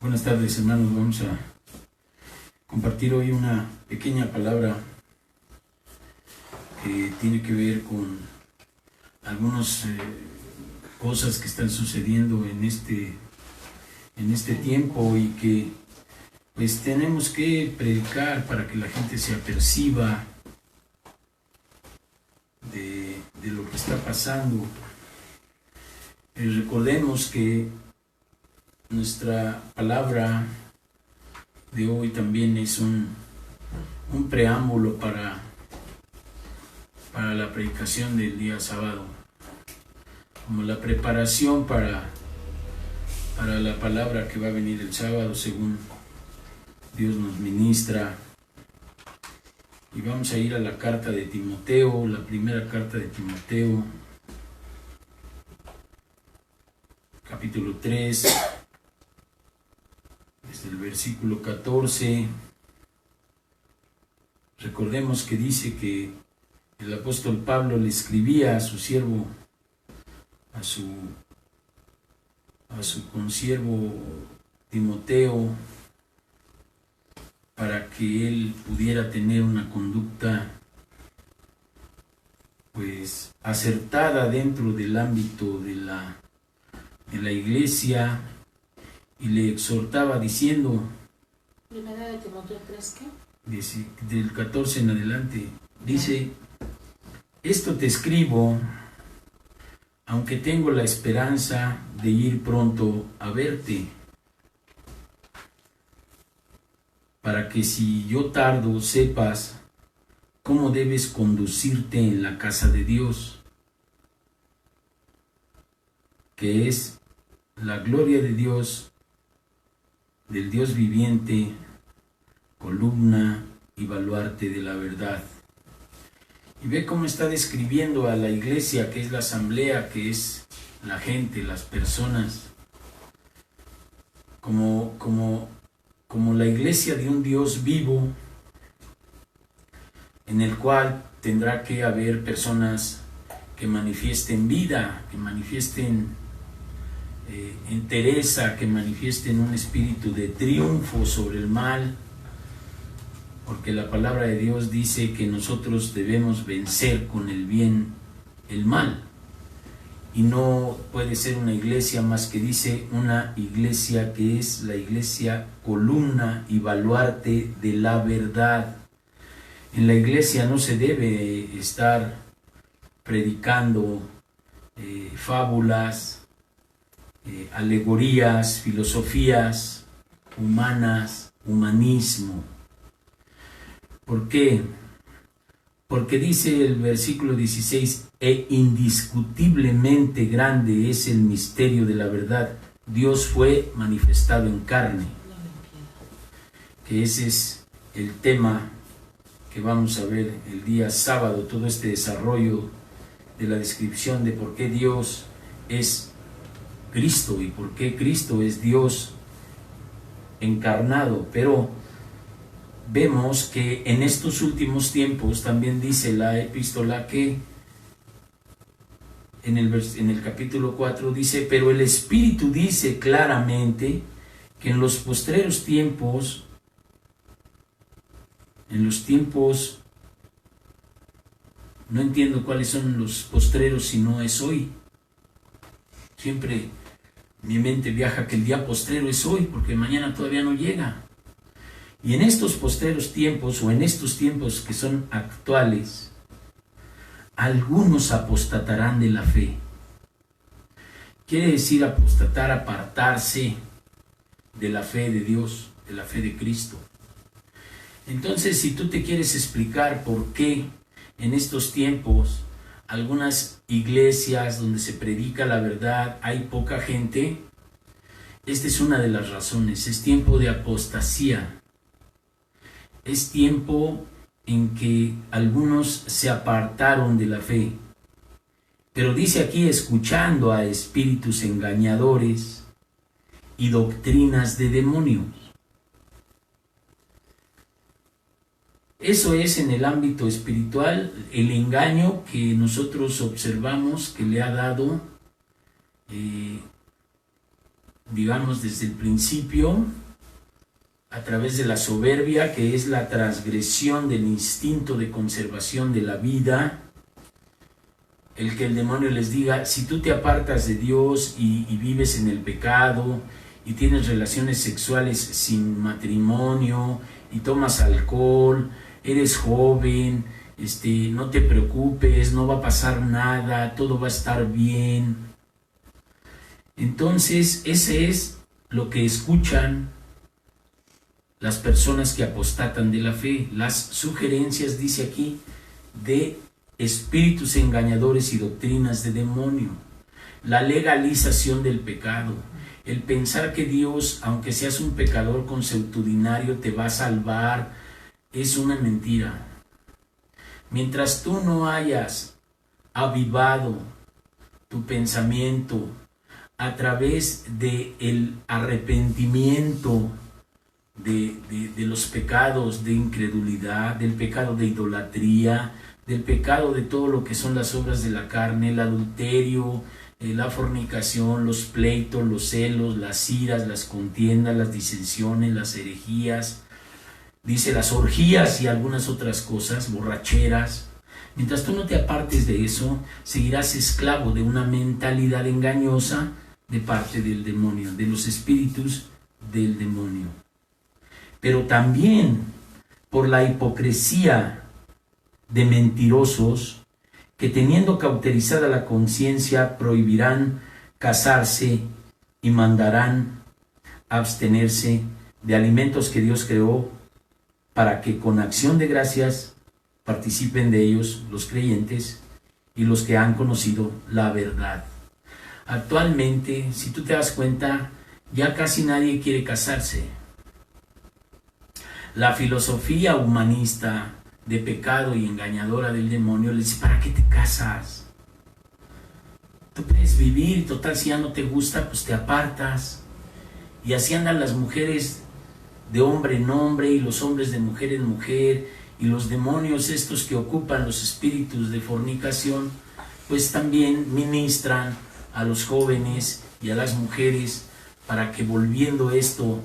Buenas tardes, hermanos. Vamos a compartir hoy una pequeña palabra que tiene que ver con algunas cosas que están sucediendo en este tiempo y que pues tenemos que predicar para que la gente se aperciba de lo que está pasando. Recordemos que nuestra palabra de hoy también es un preámbulo para la predicación del día sábado, como la preparación para la palabra que va a venir el sábado según Dios nos ministra. Y vamos a ir a la carta de Timoteo, la primera carta de Timoteo, capítulo 3, desde el versículo 14. Recordemos que dice que el apóstol Pablo le escribía a su siervo, a su consiervo Timoteo, para que él pudiera tener una conducta pues acertada dentro del ámbito de la iglesia, y le exhortaba diciendo, Primera de Timoteo 3, ¿qué? Del 14 en adelante, dice: esto te escribo, aunque tengo la esperanza de ir pronto a verte, para que si yo tardo sepas cómo debes conducirte en la casa de Dios, que es la gloria de Dios, del Dios viviente, columna y baluarte de la verdad. Y ve cómo está describiendo a la iglesia, que es la asamblea, que es la gente, las personas, como la iglesia de un Dios vivo, en el cual tendrá que haber personas que manifiesten vida, que manifiesten entereza, que manifiesten un espíritu de triunfo sobre el mal, porque la palabra de Dios dice que nosotros debemos vencer con el bien el mal, y no puede ser una iglesia más que dice una iglesia que es la iglesia columna y baluarte de la verdad. En la iglesia no se debe estar predicando fábulas, alegorías, filosofías humanas, humanismo. ¿Por qué? Porque dice el versículo 16, e indiscutiblemente grande es el misterio de la verdad. Dios fue manifestado en carne. Que ese es el tema que vamos a ver el día sábado, todo este desarrollo de la descripción de por qué Dios es Cristo y por qué Cristo es Dios encarnado. Pero vemos que en estos últimos tiempos, también dice la epístola que en el capítulo 4 dice, pero el Espíritu dice claramente que en los postreros tiempos, no entiendo cuáles son los postreros si no es hoy. Siempre mi mente viaja que el día postrero es hoy, porque mañana todavía no llega. Y en estos postreros tiempos, o en estos tiempos que son actuales, algunos apostatarán de la fe. Quiere decir apostatar, apartarse de la fe de Dios, de la fe de Cristo. Entonces, si tú te quieres explicar por qué en estos tiempos algunas iglesias donde se predica la verdad hay poca gente, esta es una de las razones. Es tiempo de apostasía. Es tiempo en que algunos se apartaron de la fe. Pero dice aquí, escuchando a espíritus engañadores y doctrinas de demonios. Eso es en el ámbito espiritual, el engaño que nosotros observamos que le ha dado digamos, desde el principio, a través de la soberbia, que es la transgresión del instinto de conservación de la vida, el que el demonio les diga, si tú te apartas de Dios y vives en el pecado, y tienes relaciones sexuales sin matrimonio, y tomas alcohol, eres joven, no te preocupes, no va a pasar nada, todo va a estar bien. Entonces, ese es lo que escuchan las personas que apostatan de la fe, las sugerencias, dice aquí, de espíritus engañadores y doctrinas de demonio, la legalización del pecado, el pensar que Dios, aunque seas un pecador consuetudinario, te va a salvar, es una mentira. Mientras tú no hayas avivado tu pensamiento a través del arrepentimiento de los pecados de incredulidad, del pecado de idolatría, del pecado de todo lo que son las obras de la carne, el adulterio, la fornicación, los pleitos, los celos, las iras, las contiendas, las disensiones, las herejías, dice las orgías y algunas otras cosas, borracheras. Mientras tú no te apartes de eso, seguirás esclavo de una mentalidad engañosa de parte del demonio, de los espíritus del demonio. Pero también por la hipocresía de mentirosos que, teniendo cauterizada la conciencia, prohibirán casarse y mandarán abstenerse de alimentos que Dios creó para que con acción de gracias participen de ellos los creyentes y los que han conocido la verdad. Actualmente, si tú te das cuenta, ya casi nadie quiere casarse. La filosofía humanista de pecado y engañadora del demonio le dice, ¿para qué te casas? Tú puedes vivir, total, si ya no te gusta, pues te apartas. Y así andan las mujeres de hombre en hombre y los hombres de mujer en mujer, y los demonios estos que ocupan los espíritus de fornicación, pues también ministran a los jóvenes y a las mujeres para que, volviendo esto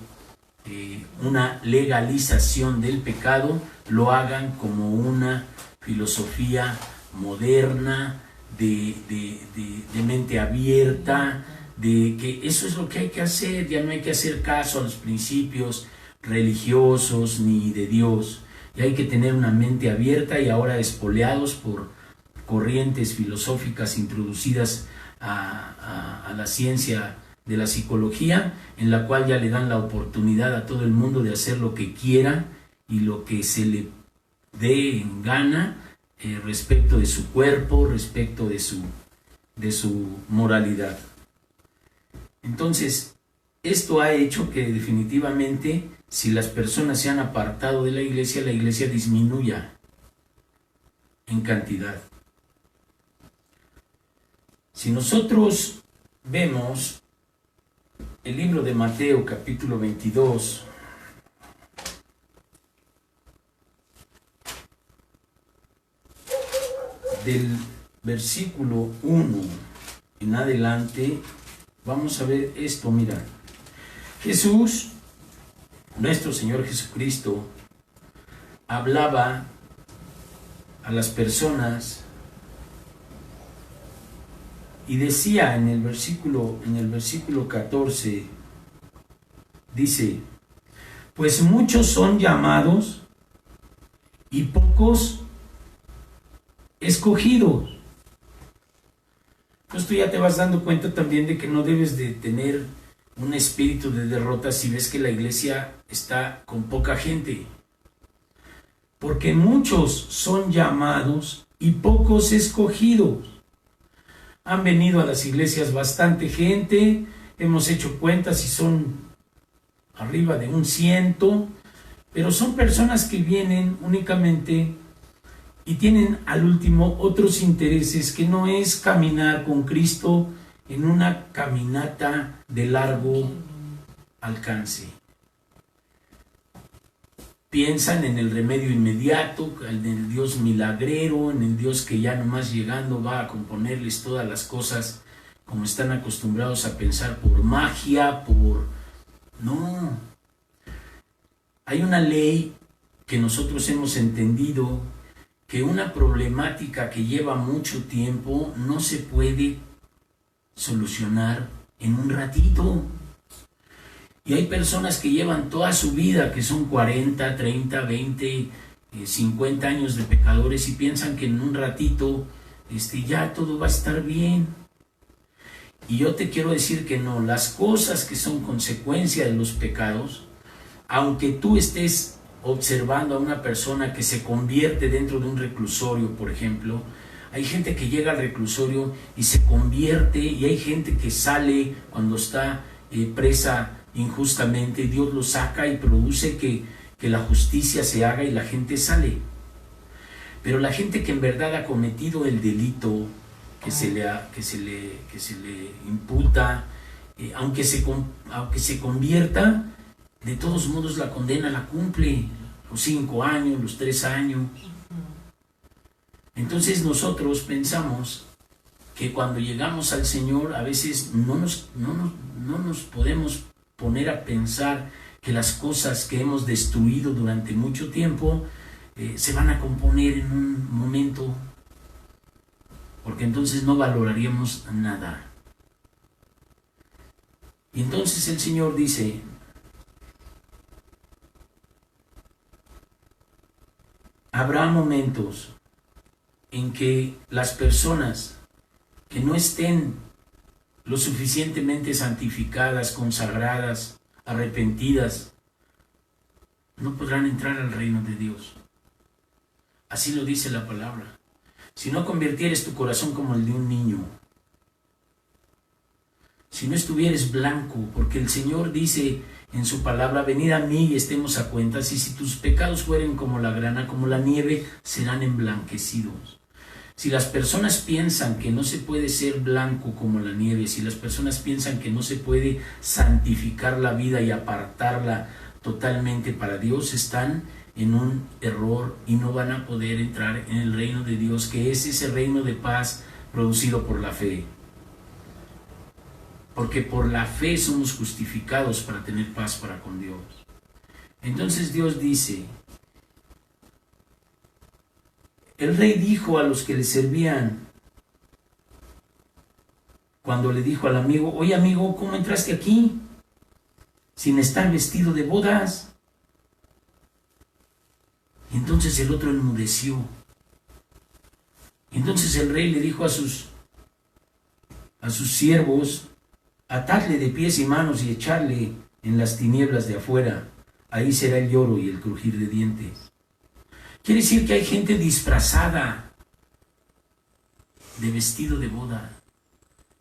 una legalización del pecado, lo hagan como una filosofía moderna, de mente abierta, de que eso es lo que hay que hacer, ya no hay que hacer caso a los principios religiosos ni de Dios, y hay que tener una mente abierta, y ahora espoleados por corrientes filosóficas introducidas a la ciencia de la psicología, en la cual ya le dan la oportunidad a todo el mundo de hacer lo que quiera y lo que se le dé en gana respecto de su cuerpo, respecto de su moralidad. Entonces, esto ha hecho que definitivamente, si las personas se han apartado de la iglesia disminuya en cantidad. Si nosotros vemos el libro de Mateo, capítulo 22, del versículo 1 en adelante, vamos a ver esto. Mira, Jesús, nuestro Señor Jesucristo, hablaba a las personas y decía en el versículo 14, dice, pues muchos son llamados y pocos escogidos. Pues tú ya te vas dando cuenta también de que no debes de tener un espíritu de derrota si ves que la iglesia está con poca gente. Porque muchos son llamados y pocos escogidos. Han venido a las iglesias bastante gente, hemos hecho cuentas y son arriba de 100, pero son personas que vienen únicamente y tienen al último otros intereses, que no es caminar con Cristo en una caminata de largo alcance. Piensan en el remedio inmediato, en el Dios milagrero, en el Dios que ya nomás llegando va a componerles todas las cosas como están acostumbrados a pensar, por magia, No. Hay una ley que nosotros hemos entendido, que una problemática que lleva mucho tiempo no se puede solucionar en un ratito. Y hay personas que llevan toda su vida, que son 40, 30, 20, 50 años de pecadores y piensan que en un ratito ya todo va a estar bien. Y yo te quiero decir que no, las cosas que son consecuencia de los pecados, aunque tú estés observando a una persona que se convierte dentro de un reclusorio, por ejemplo, hay gente que llega al reclusorio y se convierte, y hay gente que sale cuando está presa injustamente, Dios lo saca y produce que la justicia se haga y la gente sale. Pero la gente que en verdad ha cometido el delito que se le imputa, aunque se convierta, de todos modos la condena la cumple, los 5 años, los 3 años. Entonces nosotros pensamos que cuando llegamos al Señor a veces no nos podemos poner a pensar que las cosas que hemos destruido durante mucho tiempo se van a componer en un momento, porque entonces no valoraríamos nada. Y entonces el Señor dice: habrá momentos en que las personas que no estén lo suficientemente santificadas, consagradas, arrepentidas, no podrán entrar al reino de Dios. Así lo dice la palabra. Si no convirtieres tu corazón como el de un niño, si no estuvieres blanco, porque el Señor dice en su palabra: venid a mí y estemos a cuentas, y si tus pecados fueren como la grana, como la nieve, serán emblanquecidos. Si las personas piensan que no se puede ser blanco como la nieve, si las personas piensan que no se puede santificar la vida y apartarla totalmente para Dios, están en un error y no van a poder entrar en el reino de Dios, que es ese reino de paz producido por la fe. Porque por la fe somos justificados para tener paz para con Dios. Entonces Dios dice: el rey dijo a los que le servían, cuando le dijo al amigo: oye amigo, ¿cómo entraste aquí sin estar vestido de bodas? Y entonces el otro enmudeció. Entonces el rey le dijo a sus siervos: atadle de pies y manos y echarle en las tinieblas de afuera. Ahí será el lloro y el crujir de dientes. Quiere decir que hay gente disfrazada de vestido de boda.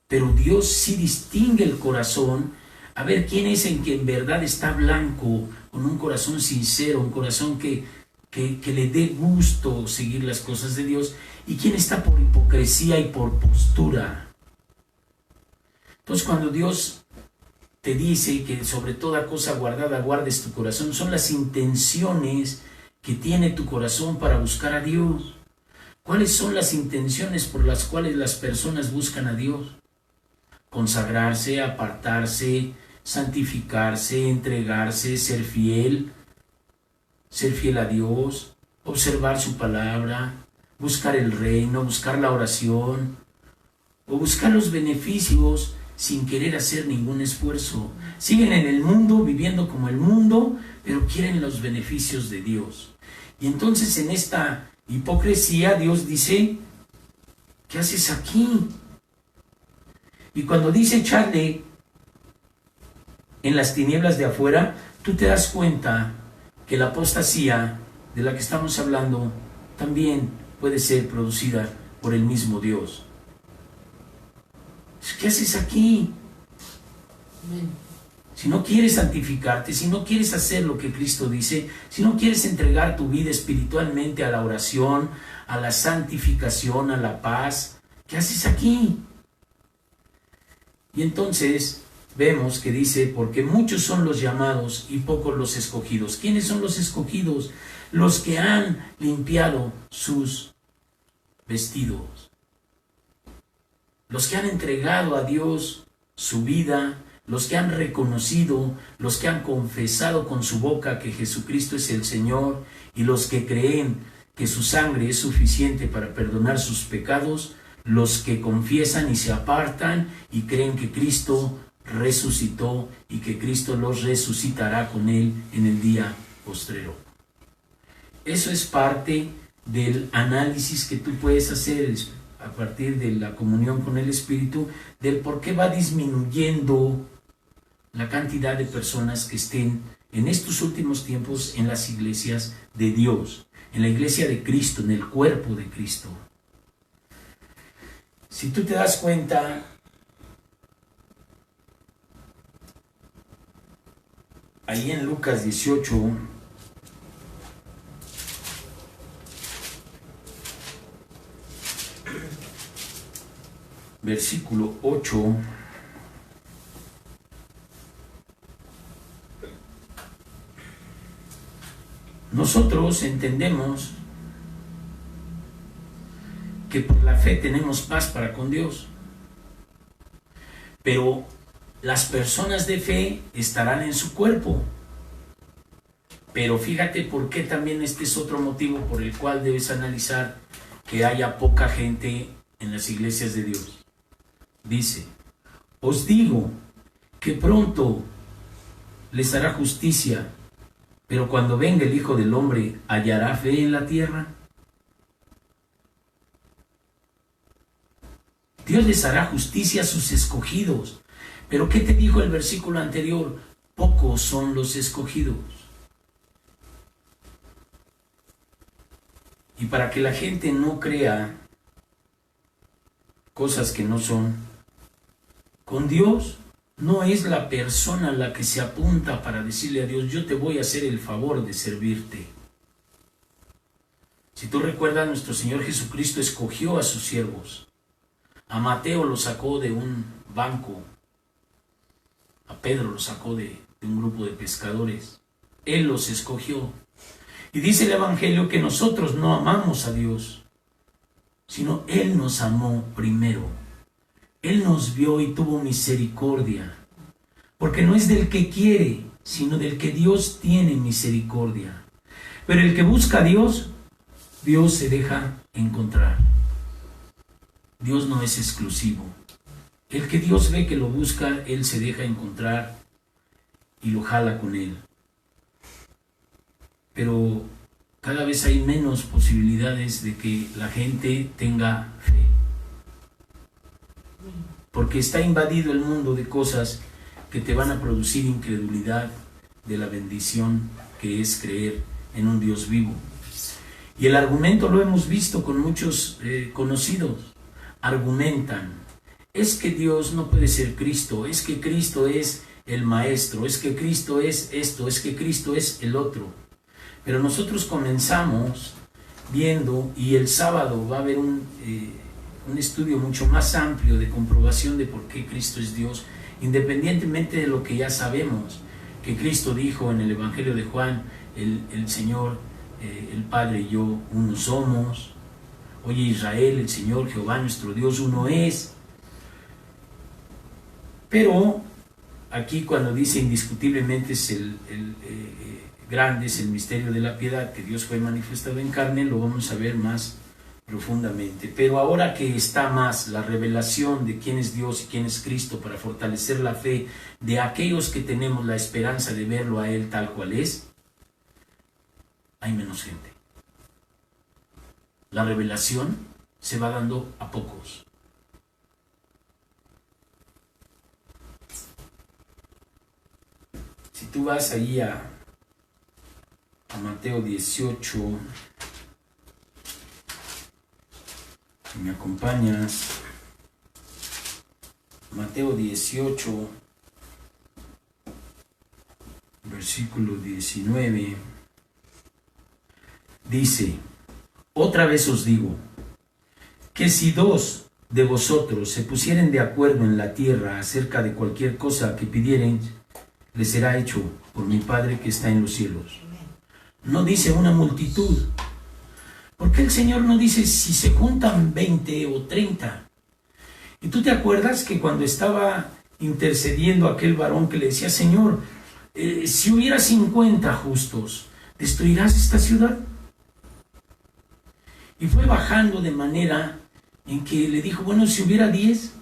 Pero Dios sí distingue el corazón, a ver quién es en que en verdad está blanco, con un corazón sincero, un corazón que le dé gusto seguir las cosas de Dios, y quién está por hipocresía y por postura. Entonces, cuando Dios te dice que sobre toda cosa guardada guardes tu corazón, son las intenciones que tiene tu corazón para buscar a Dios. ¿Cuáles son las intenciones por las cuales las personas buscan a Dios? Consagrarse, apartarse, santificarse, entregarse, ser fiel a Dios, observar su palabra, buscar el reino, buscar la oración, o buscar los beneficios sin querer hacer ningún esfuerzo. Siguen en el mundo, viviendo como el mundo, pero quieren los beneficios de Dios. Y entonces en esta hipocresía Dios dice: ¿qué haces aquí? Y cuando dice echarle en las tinieblas de afuera, tú te das cuenta que la apostasía de la que estamos hablando también puede ser producida por el mismo Dios. ¿Qué haces aquí? Si no quieres santificarte, si no quieres hacer lo que Cristo dice, si no quieres entregar tu vida espiritualmente a la oración, a la santificación, a la paz, ¿qué haces aquí? Y entonces vemos que dice: porque muchos son los llamados y pocos los escogidos. ¿Quiénes son los escogidos? Los que han limpiado sus vestidos. los que han entregado a Dios su vida, los que han reconocido, los que han confesado con su boca que Jesucristo es el Señor y los que creen que su sangre es suficiente para perdonar sus pecados, los que confiesan y se apartan y creen que Cristo resucitó y que Cristo los resucitará con Él en el día postrero. Eso es parte del análisis que tú puedes hacer a partir de la comunión con el Espíritu, del por qué va disminuyendo la cantidad de personas que estén en estos últimos tiempos en las iglesias de Dios, en la iglesia de Cristo, en el cuerpo de Cristo. Si tú te das cuenta, ahí en Lucas 18, versículo 8, nosotros entendemos que por la fe tenemos paz para con Dios, pero las personas de fe estarán en su cuerpo. Pero fíjate por qué también este es otro motivo por el cual debes analizar que haya poca gente en las iglesias de Dios. Dice, os digo que pronto les hará justicia, pero cuando venga el Hijo del Hombre, ¿hallará fe en la tierra? Dios les hará justicia a sus escogidos. Pero ¿qué te dijo el versículo anterior? Pocos son los escogidos. Y para que la gente no crea cosas que no son, con Dios no es la persona la que se apunta para decirle a Dios, yo te voy a hacer el favor de servirte. Si tú recuerdas, nuestro Señor Jesucristo escogió a sus siervos. A Mateo lo sacó de un banco. A Pedro lo sacó de un grupo de pescadores. Él los escogió. Y dice el Evangelio que nosotros no amamos a Dios, sino Él nos amó primero. Él nos vio y tuvo misericordia. Porque no es del que quiere, sino del que Dios tiene misericordia. Pero el que busca a Dios, Dios se deja encontrar. Dios no es exclusivo. El que Dios ve que lo busca, Él se deja encontrar y lo jala con Él. Pero cada vez hay menos posibilidades de que la gente tenga fe. Porque está invadido el mundo de cosas que te van a producir incredulidad de la bendición que es creer en un Dios vivo. Y el argumento lo hemos visto con muchos conocidos. Argumentan, es que Dios no puede ser Cristo, es que Cristo es el Maestro, es que Cristo es esto, es que Cristo es el otro. Pero nosotros comenzamos viendo, y el sábado va a haber un estudio mucho más amplio de comprobación de por qué Cristo es Dios, independientemente de lo que ya sabemos, que Cristo dijo en el Evangelio de Juan, el Señor, el Padre y yo, uno somos. Oye Israel, el Señor Jehová nuestro Dios uno es. Pero aquí cuando dice indiscutiblemente es grande es el misterio de la piedad, que Dios fue manifestado en carne, lo vamos a ver más profundamente. Pero ahora que está más la revelación de quién es Dios y quién es Cristo para fortalecer la fe de aquellos que tenemos la esperanza de verlo a Él tal cual es, hay menos gente. La revelación se va dando a pocos. Si tú vas ahí a Mateo 18, y me acompañas, Mateo 18, versículo 19, dice, otra vez os digo, que si dos de vosotros se pusieren de acuerdo en la tierra acerca de cualquier cosa que pidieren, les será hecho por mi Padre que está en los cielos. No dice una multitud. ¿Por qué el Señor no dice si se juntan 20 o 30? Y tú te acuerdas que cuando estaba intercediendo aquel varón que le decía, Señor, si hubiera 50 justos, ¿destruirás esta ciudad? Y fue bajando de manera en que le dijo, bueno, si hubiera 10,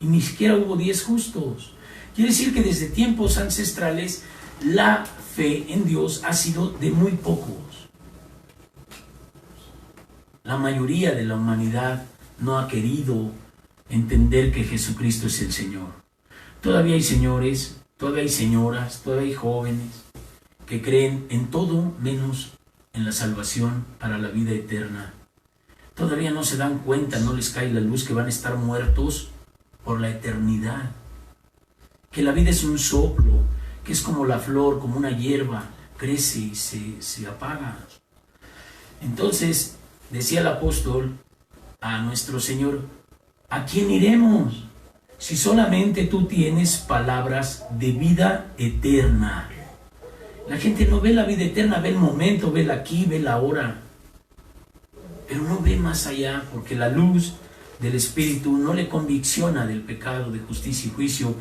y ni siquiera hubo 10 justos. Quiere decir que desde tiempos ancestrales la fe en Dios ha sido de muy pocos. La mayoría de la humanidad no ha querido entender que Jesucristo es el Señor. Todavía hay señores, todavía hay señoras, todavía hay jóvenes que creen en todo menos en la salvación para la vida eterna. Todavía no se dan cuenta, no les cae la luz que van a estar muertos por la eternidad. Que la vida es un soplo, que es como la flor, como una hierba, crece y se apaga. Entonces, decía el apóstol a nuestro Señor, ¿a quién iremos? Si solamente tú tienes palabras de vida eterna. La gente no ve la vida eterna, ve el momento, ve el aquí, ve la ahora. Pero no ve más allá, porque la luz del Espíritu no le convicciona del pecado, de justicia y juicio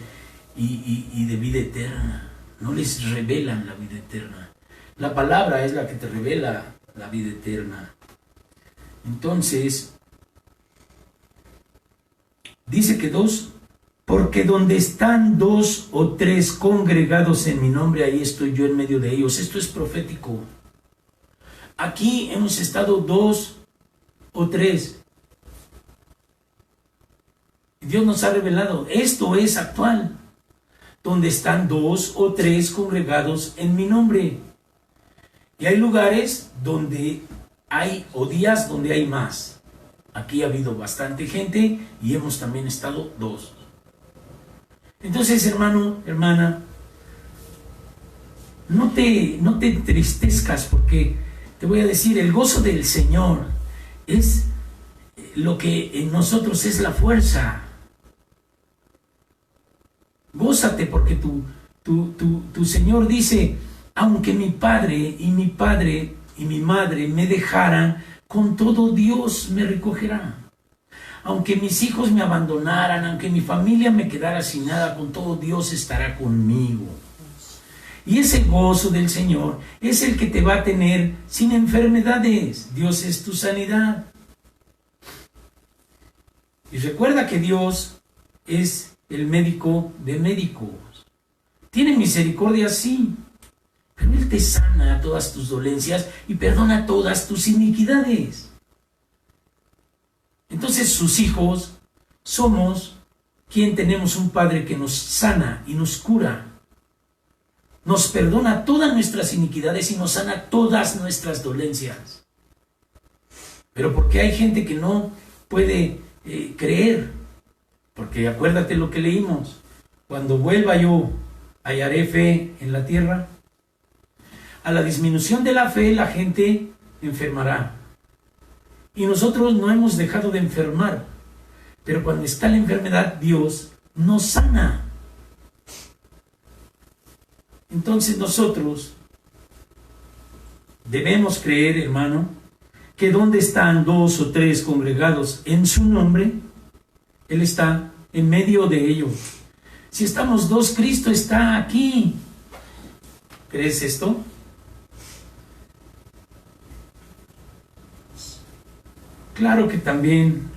y de vida eterna. No les revelan la vida eterna. La palabra es la que te revela la vida eterna. Entonces, dice que porque donde están 2 o 3 congregados en mi nombre, ahí estoy yo en medio de ellos. Esto es profético. Aquí hemos estado 2 o 3. Dios nos ha revelado, esto es actual. Donde están 2 o 3 congregados en mi nombre. Y hay lugares donde hay, o días donde hay más. Aquí ha habido bastante gente y hemos también estado 2. Entonces, hermano, hermana, no te entristezcas, porque te voy a decir, el gozo del Señor es lo que en nosotros es la fuerza. Gózate, porque tu Señor dice, aunque mi padre y mi madre me dejaran, con todo Dios me recogerá. Aunque mis hijos me abandonaran, aunque mi familia me quedara sin nada, con todo Dios estará conmigo. Y ese gozo del Señor es el que te va a tener sin enfermedades. Dios es tu sanidad. Y recuerda que Dios es el médico de médicos. Tiene misericordia, sí, pero Él te sana todas tus dolencias y perdona todas tus iniquidades. Entonces sus hijos somos quien tenemos un Padre que nos sana y nos cura. Nos perdona todas nuestras iniquidades y nos sana todas nuestras dolencias. Pero porque hay gente que no puede creer, porque acuérdate lo que leímos, cuando vuelva yo hallaré fe en la tierra. A la disminución de la fe la gente enfermará. Y nosotros no hemos dejado de enfermar, pero cuando está la enfermedad, Dios nos sana. Entonces nosotros debemos creer, hermano, que donde están 2 o 3 congregados en su nombre, Él está en medio de ellos. Si estamos 2, Cristo está aquí. ¿Crees esto? Claro que también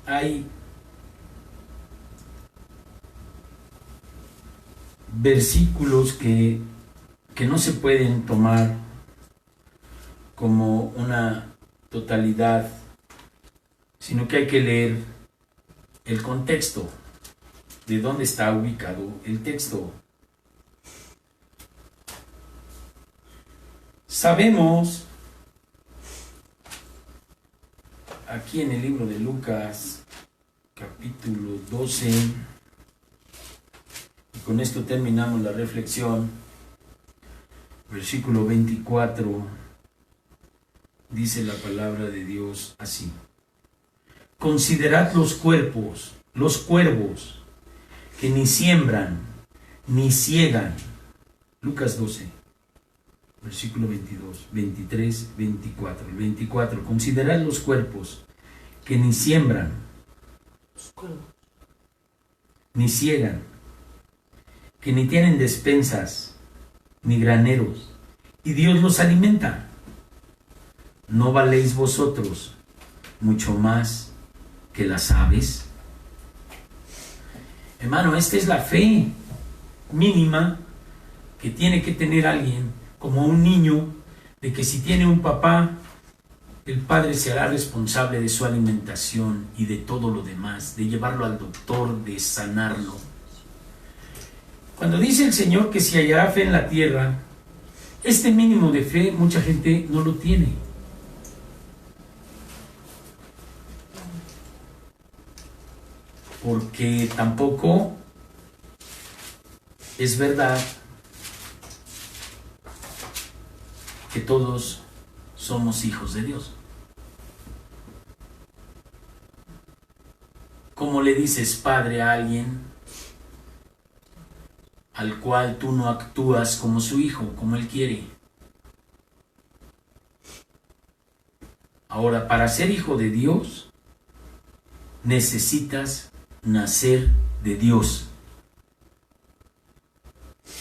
hay versículos que no se pueden tomar como una totalidad, sino que hay que leer el contexto, de dónde está ubicado el texto. Sabemos aquí en el libro de Lucas, capítulo 12, y con esto terminamos la reflexión, versículo 24, dice la palabra de Dios así: considerad los cuervos, que ni siembran, ni ciegan. Lucas 12, versículo 22, 23, 24. El 24, considerad los cuervos, que ni siembran, ni ciegan, que ni tienen despensas, ni graneros, y Dios los alimenta. ¿No valéis vosotros mucho más que las aves? Hermano, esta es la fe mínima que tiene que tener alguien, como un niño, de que si tiene un papá, el padre se hará responsable de su alimentación y de todo lo demás, de llevarlo al doctor, de sanarlo. Cuando dice el Señor que si hallará fe en la tierra, este mínimo de fe mucha gente no lo tiene. Porque tampoco es verdad que todos somos hijos de Dios. ¿Cómo le dices padre a alguien al cual tú no actúas como su hijo, como él quiere? Ahora, para ser hijo de Dios, necesitas nacer de Dios.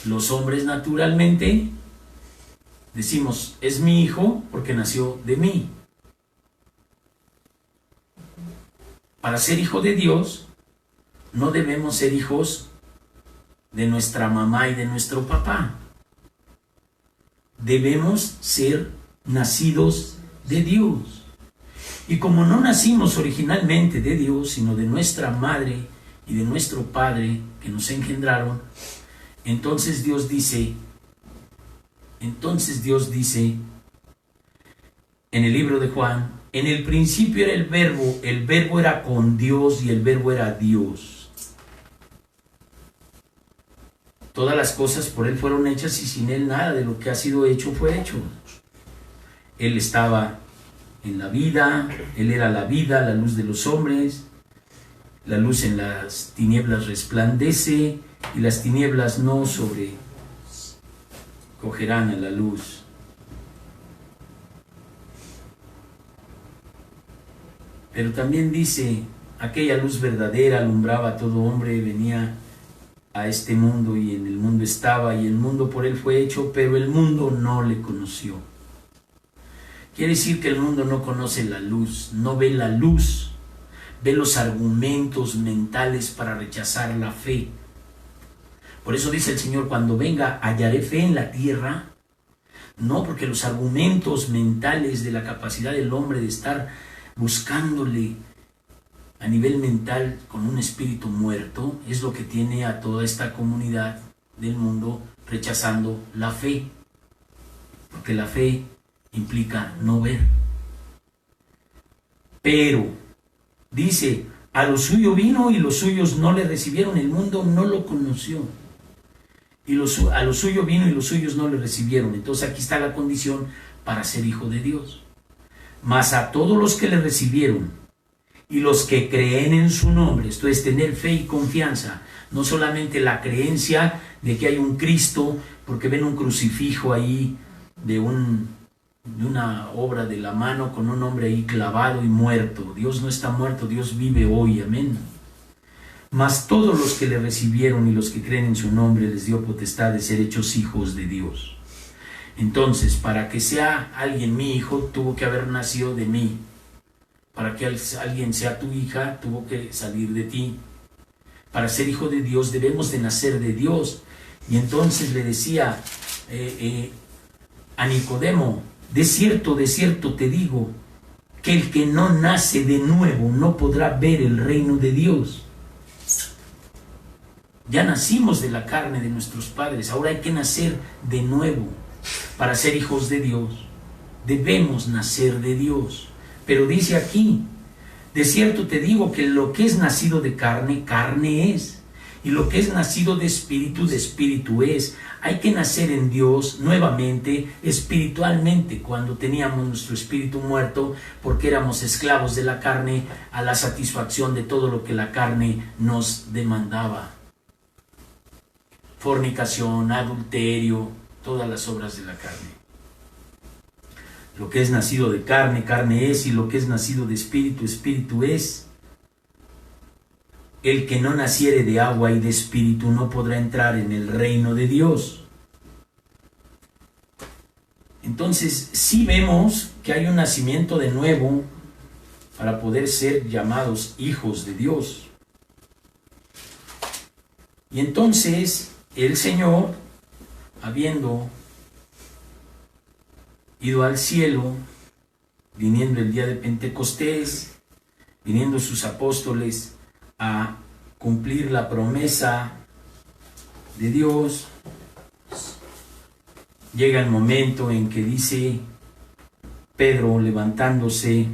Los hombres naturalmente decimos, es mi hijo porque nació de mí. Para ser hijo de Dios, no debemos ser hijos de nuestra mamá y de nuestro papá. Debemos ser nacidos de Dios. Y como no nacimos originalmente de Dios, sino de nuestra madre y de nuestro padre que nos engendraron, entonces Dios dice en el libro de Juan, en el principio era el verbo era con Dios y el verbo era Dios. Todas las cosas por Él fueron hechas y sin Él nada de lo que ha sido hecho fue hecho. Él estaba en la vida, Él era la vida, la luz de los hombres, la luz en las tinieblas resplandece y las tinieblas no sobrecogerán a la luz. Pero también dice, aquella luz verdadera alumbraba a todo hombre, venía a este mundo y en el mundo estaba y el mundo por Él fue hecho, pero el mundo no le conoció. Quiere decir que el mundo no conoce la luz, no ve la luz, ve los argumentos mentales para rechazar la fe. Por eso dice el Señor, cuando venga, hallaré fe en la tierra. No, porque los argumentos mentales de la capacidad del hombre de estar buscándole a nivel mental con un espíritu muerto, es lo que tiene a toda esta comunidad del mundo rechazando la fe. Porque la fe implica no ver. Pero, dice, a lo suyo vino y los suyos no le recibieron, el mundo no lo conoció. Y a lo suyo vino y los suyos no le recibieron. Entonces aquí está la condición para ser hijo de Dios. Mas a todos los que le recibieron y los que creen en su nombre, esto es tener fe y confianza, no solamente la creencia de que hay un Cristo, porque ven un crucifijo ahí de una obra de la mano con un hombre ahí clavado y muerto. Dios no está muerto, Dios vive hoy, amén. Mas todos los que le recibieron y los que creen en su nombre les dio potestad de ser hechos hijos de Dios. Entonces, para que sea alguien mi hijo, tuvo que haber nacido de mí. Para que alguien sea tu hija, tuvo que salir de ti. Para ser hijo de Dios debemos de nacer de Dios. Y entonces le decía a Nicodemo, de cierto te digo, que el que no nace de nuevo no podrá ver el reino de Dios. Ya nacimos de la carne de nuestros padres, ahora hay que nacer de nuevo. Para ser hijos de Dios, debemos nacer de Dios. Pero dice aquí, de cierto te digo que lo que es nacido de carne, carne es. Y lo que es nacido de espíritu es. Hay que nacer en Dios nuevamente, espiritualmente, cuando teníamos nuestro espíritu muerto, porque éramos esclavos de la carne a la satisfacción de todo lo que la carne nos demandaba. Fornicación, adulterio, todas las obras de la carne. Lo que es nacido de carne, carne es, y lo que es nacido de espíritu, espíritu es. el que no naciere de agua y de espíritu no podrá entrar en el reino de Dios. Entonces, sí vemos que hay un nacimiento de nuevo para poder ser llamados hijos de Dios. Y entonces, el Señor, habiendo ido al cielo, viniendo el día de Pentecostés, viniendo sus apóstoles a cumplir la promesa de Dios, llega el momento en que dice Pedro, levantándose,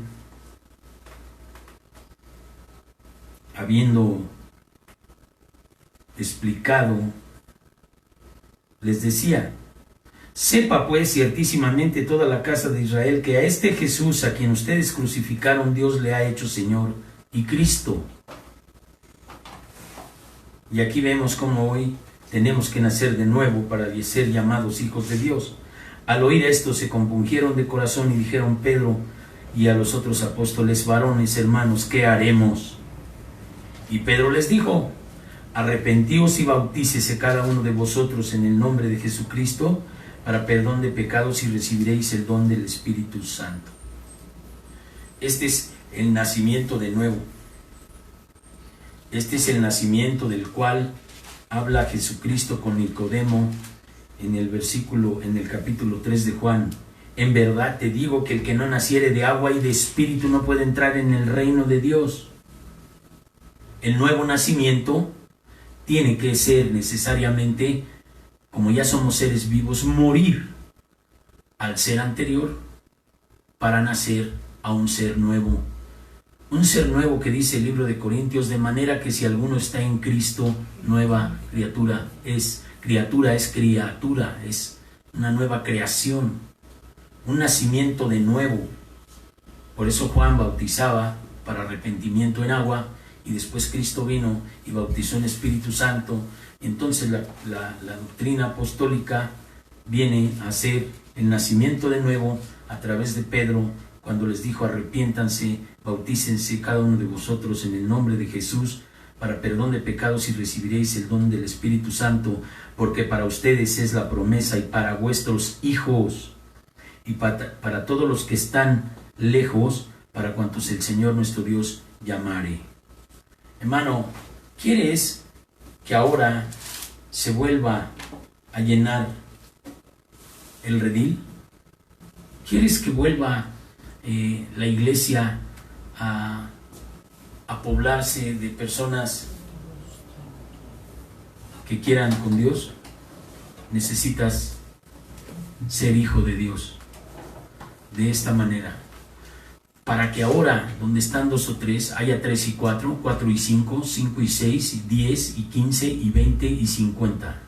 habiendo explicado, les decía: sepa pues ciertísimamente toda la casa de Israel que a este Jesús a quien ustedes crucificaron, Dios le ha hecho Señor y Cristo. Y aquí vemos cómo hoy tenemos que nacer de nuevo para ser llamados hijos de Dios. Al oír esto se compungieron de corazón y dijeron Pedro y a los otros apóstoles: varones, hermanos, ¿qué haremos? Y Pedro les dijo: arrepentíos y bautícese cada uno de vosotros en el nombre de Jesucristo para perdón de pecados y recibiréis el don del Espíritu Santo. Este es el nacimiento de nuevo. Este es el nacimiento del cual habla Jesucristo con Nicodemo en el capítulo 3 de Juan. En verdad te digo que el que no naciere de agua y de espíritu no puede entrar en el reino de Dios. El nuevo nacimiento tiene que ser necesariamente, como ya somos seres vivos, morir al ser anterior para nacer a un ser nuevo. Un ser nuevo que dice el libro de Corintios, de manera que si alguno está en Cristo, nueva criatura es. Criatura es criatura, es una nueva creación, un nacimiento de nuevo. Por eso Juan bautizaba para arrepentimiento en agua, y después Cristo vino y bautizó en Espíritu Santo. Entonces la doctrina apostólica viene a ser el nacimiento de nuevo a través de Pedro, cuando les dijo: arrepiéntanse, bautícense cada uno de vosotros en el nombre de Jesús para perdón de pecados y recibiréis el don del Espíritu Santo, porque para ustedes es la promesa y para vuestros hijos y para todos los que están lejos, para cuantos el Señor nuestro Dios llamare. Hermano, ¿quieres que ahora se vuelva a llenar el redil? ¿Quieres que vuelva la iglesia a poblarse de personas que quieran con Dios? Necesitas ser hijo de Dios de esta manera, para que ahora, donde están 2 o 3, haya 3 y 4, 4 y 5, 5 y 6, y 10 y 15 y 20 y 50.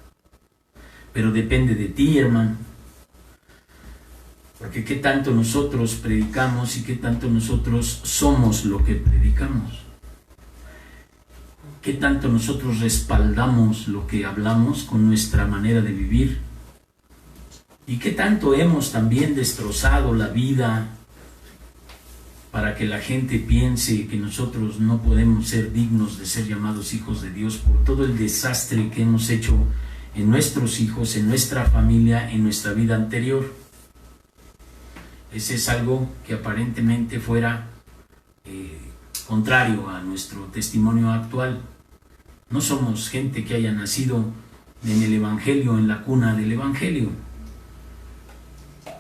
Pero depende de ti, hermano. Porque qué tanto nosotros predicamos y qué tanto nosotros somos lo que predicamos. Qué tanto nosotros respaldamos lo que hablamos con nuestra manera de vivir. Y qué tanto hemos también destrozado la vida para que la gente piense que nosotros no podemos ser dignos de ser llamados hijos de Dios por todo el desastre que hemos hecho en nuestros hijos, en nuestra familia, en nuestra vida anterior. Ese es algo que aparentemente fuera contrario a nuestro testimonio actual. No somos gente que haya nacido en el Evangelio, en la cuna del Evangelio.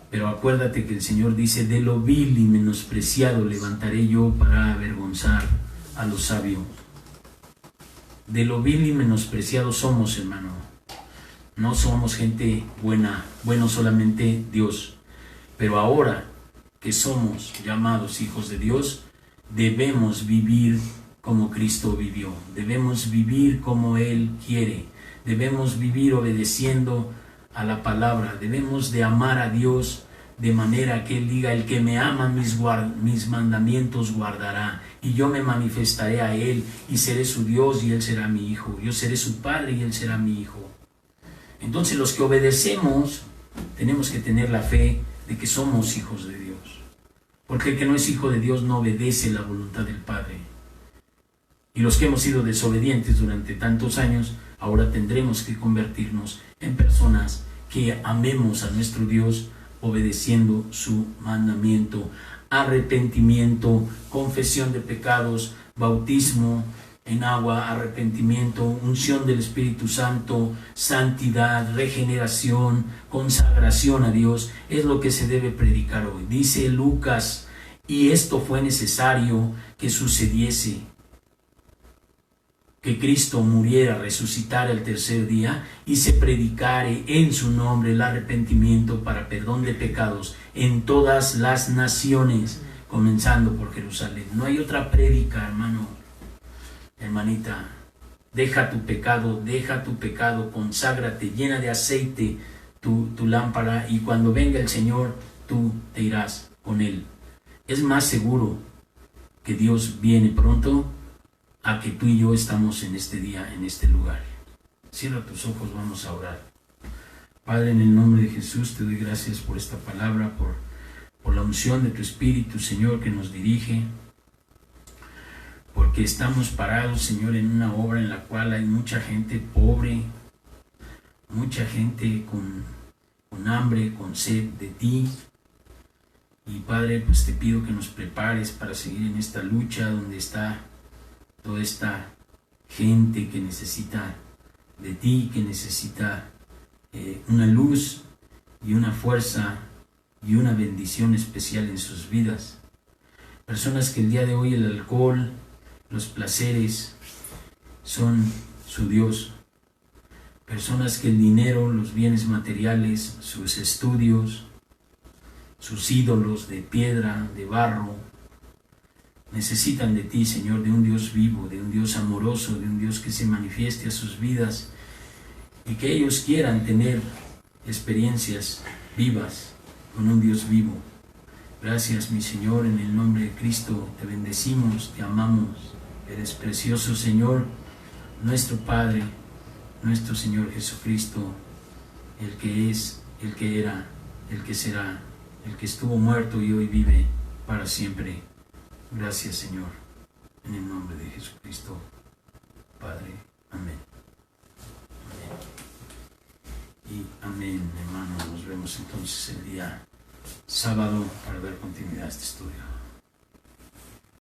Pero acuérdate que el Señor dice: de lo vil y menospreciado levantaré yo para avergonzar a los sabios. De lo vil y menospreciado somos, hermano. No somos gente buena, bueno solamente Dios. Pero ahora que somos llamados hijos de Dios, debemos vivir como Cristo vivió. Debemos vivir como Él quiere. Debemos vivir obedeciendo a la palabra. Debemos de amar a Dios de manera que Él diga: el que me ama mis mandamientos guardará, y yo me manifestaré a Él, y seré su Dios y Él será mi hijo. Yo seré su padre y Él será mi hijo. Entonces los que obedecemos tenemos que tener la fe de que somos hijos de Dios, porque el que no es hijo de Dios no obedece la voluntad del Padre. Y los que hemos sido desobedientes durante tantos años, ahora tendremos que convertirnos en personas que amemos a nuestro Dios obedeciendo su mandamiento. Arrepentimiento, confesión de pecados, bautismo en agua, arrepentimiento, unción del Espíritu Santo, santidad, regeneración, consagración a Dios, es lo que se debe predicar hoy. Dice Lucas, y esto fue necesario que sucediese, que Cristo muriera, resucitara el tercer día, y se predicare en su nombre el arrepentimiento para perdón de pecados en todas las naciones, comenzando por Jerusalén. No hay otra prédica, hermano, hermanita. Deja tu pecado, conságrate, llena de aceite tu lámpara, y cuando venga el Señor, tú te irás con Él. Es más seguro que Dios viene pronto a que tú y yo estamos en este día, en este lugar. Cierra tus ojos, vamos a orar. Padre, en el nombre de Jesús, te doy gracias por esta palabra, por la unción de tu Espíritu, Señor, que nos dirige, porque estamos parados, Señor, en una obra en la cual hay mucha gente pobre, mucha gente con hambre, con sed de ti. Y Padre, pues te pido que nos prepares para seguir en esta lucha donde está toda esta gente que necesita de ti, que necesita una luz y una fuerza y una bendición especial en sus vidas. Personas que el día de hoy el alcohol, los placeres son su Dios. Personas que el dinero, los bienes materiales, sus estudios, sus ídolos de piedra, de barro, necesitan de ti, Señor, de un Dios vivo, de un Dios amoroso, de un Dios que se manifieste a sus vidas y que ellos quieran tener experiencias vivas con un Dios vivo. Gracias, mi Señor, en el nombre de Cristo te bendecimos, te amamos. Eres precioso, Señor, nuestro Padre, nuestro Señor Jesucristo, el que es, el que era, el que será, el que estuvo muerto y hoy vive para siempre. Gracias, Señor, en el nombre de Jesucristo, Padre. Amén. Amén. Y amén, hermanos. Nos vemos entonces el día sábado para dar continuidad a este estudio.